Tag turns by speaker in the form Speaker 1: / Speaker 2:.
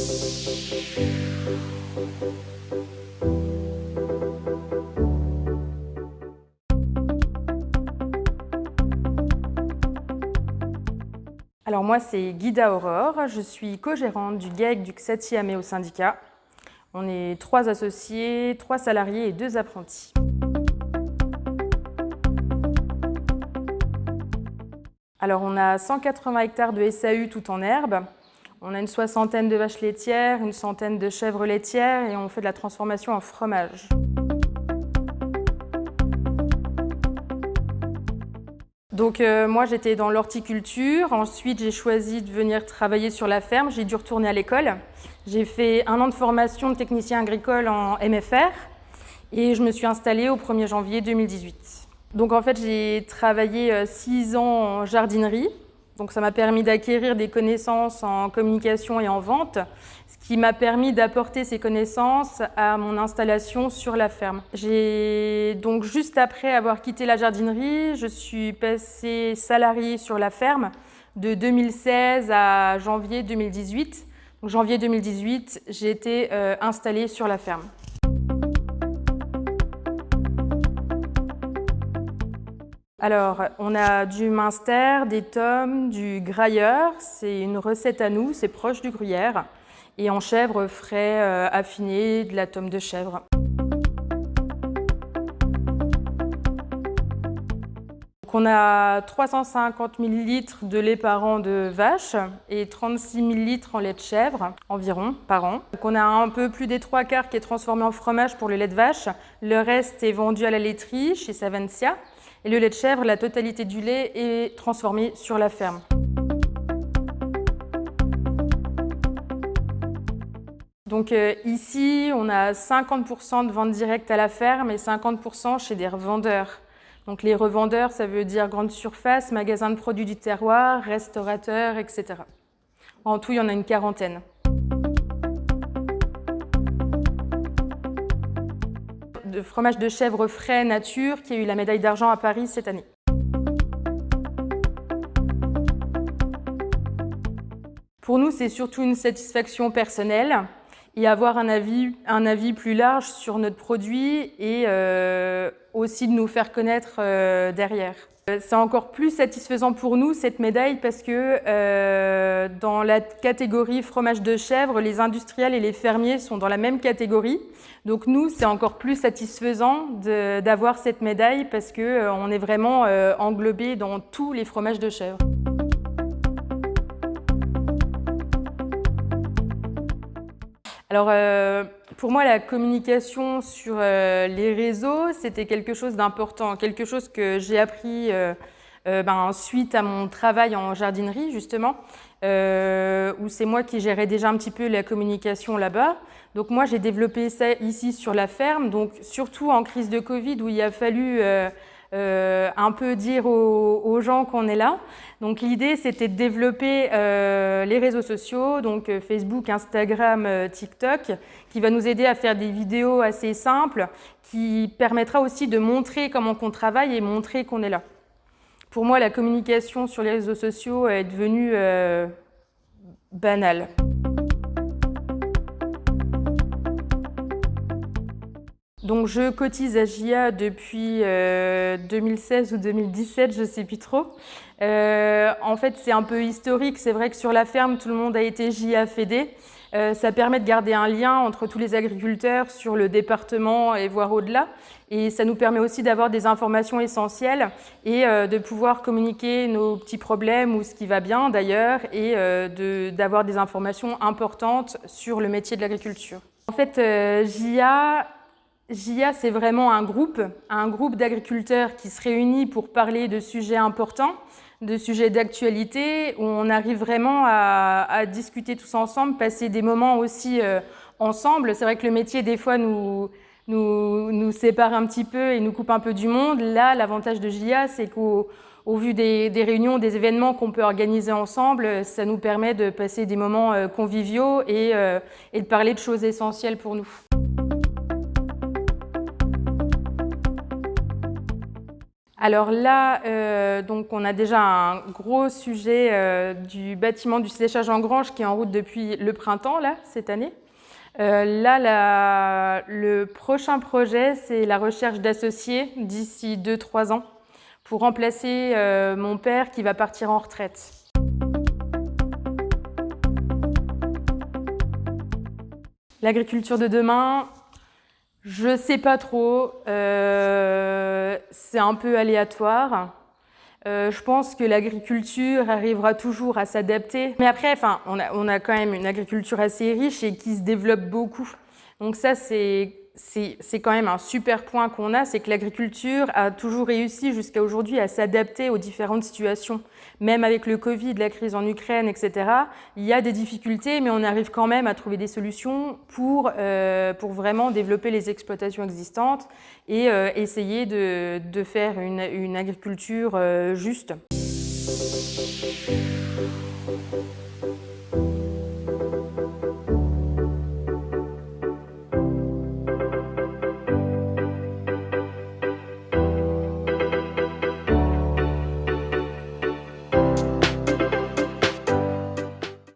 Speaker 1: Alors moi, c'est Guida Aurore, je suis co-gérante du GAEC du CSATI Améo syndicat. On est 3 associés, 3 salariés et 2 apprentis. Alors on a 180 hectares de SAU tout en herbe. On a une soixantaine de vaches laitières, une centaine de chèvres laitières et on fait de la transformation en fromage. Donc moi j'étais dans l'horticulture, ensuite j'ai choisi de venir travailler sur la ferme, j'ai dû retourner à l'école. J'ai fait 1 an de formation de technicien agricole en MFR et je me suis installée au 1er janvier 2018. Donc en fait j'ai travaillé 6 ans en jardinerie, donc ça m'a permis d'acquérir des connaissances en communication et en vente, ce qui m'a permis d'apporter ces connaissances à mon installation sur la ferme. Donc juste après avoir quitté la jardinerie, je suis passée salariée sur la ferme de 2016 à janvier 2018. Donc janvier 2018, j'ai été installée sur la ferme. Alors, on a du Münster, des tomes, du grailleur, c'est une recette à nous, c'est proche du gruyère. Et en chèvre frais affiné, de la tome de chèvre. Donc on a 350 ml de lait par an de vache et 36 ml en lait de chèvre environ par an. Donc on a un peu plus des 3/4 qui est transformé en fromage pour le lait de vache. Le reste est vendu à la laiterie chez Savencia. Et le lait de chèvre, la totalité du lait est transformée sur la ferme. Donc ici, on a 50% de ventes directes à la ferme et 50% chez des revendeurs. Donc les revendeurs, ça veut dire grande surface, magasins de produits du terroir, restaurateurs, etc. En tout, il y en a une 40aine. De fromage de chèvre frais nature qui a eu la médaille d'argent à Paris cette année. Pour nous, c'est surtout une satisfaction personnelle et avoir un avis plus large sur notre produit et aussi de nous faire connaître derrière. C'est encore plus satisfaisant pour nous cette médaille parce que dans la catégorie fromage de chèvre, les industriels et les fermiers sont dans la même catégorie. Donc nous, c'est encore plus satisfaisant d'avoir cette médaille parce qu'on est vraiment englobé dans tous les fromages de chèvre. Alors, pour moi, la communication sur les réseaux, c'était quelque chose d'important, quelque chose que j'ai appris suite à mon travail en jardinerie, justement, où c'est moi qui gérais déjà un petit peu la communication là-bas. Donc moi, j'ai développé ça ici sur la ferme, donc surtout en crise de Covid, où il a fallu un peu dire aux gens qu'on est là. Donc l'idée, c'était de développer les réseaux sociaux, donc Facebook, Instagram, TikTok, qui va nous aider à faire des vidéos assez simples, qui permettra aussi de montrer comment on travaille et montrer qu'on est là. Pour moi, la communication sur les réseaux sociaux est devenue banale. Donc je cotise à JA depuis 2016 ou 2017, je ne sais plus trop. En fait, c'est un peu historique. C'est vrai que sur la ferme, tout le monde a été JA fédé. Ça permet de garder un lien entre tous les agriculteurs sur le département et voire au-delà. Et ça nous permet aussi d'avoir des informations essentielles et de pouvoir communiquer nos petits problèmes ou ce qui va bien d'ailleurs et d'avoir des informations importantes sur le métier de l'agriculture. En fait, JA, c'est vraiment un groupe d'agriculteurs qui se réunit pour parler de sujets importants, de sujets d'actualité, où on arrive vraiment à discuter tous ensemble, passer des moments aussi ensemble. C'est vrai que le métier, des fois, nous sépare un petit peu et nous coupe un peu du monde. Là, l'avantage de JA, c'est qu'au vu des réunions, des événements qu'on peut organiser ensemble, ça nous permet de passer des moments conviviaux et de parler de choses essentielles pour nous. Alors là, donc on a déjà un gros sujet du bâtiment du séchage en grange qui est en route depuis le printemps, là, cette année. Le prochain projet, c'est la recherche d'associés d'ici 2-3 ans pour remplacer mon père qui va partir en retraite. L'agriculture de demain, je sais pas trop, c'est un peu aléatoire. Je pense que l'agriculture arrivera toujours à s'adapter. Mais après, on a quand même une agriculture assez riche et qui se développe beaucoup. Donc ça, c'est quand même un super point qu'on a, c'est que l'agriculture a toujours réussi jusqu'à aujourd'hui à s'adapter aux différentes situations. Même avec le Covid, la crise en Ukraine, etc., il y a des difficultés, mais on arrive quand même à trouver des solutions pour vraiment développer les exploitations existantes et essayer de faire une agriculture juste.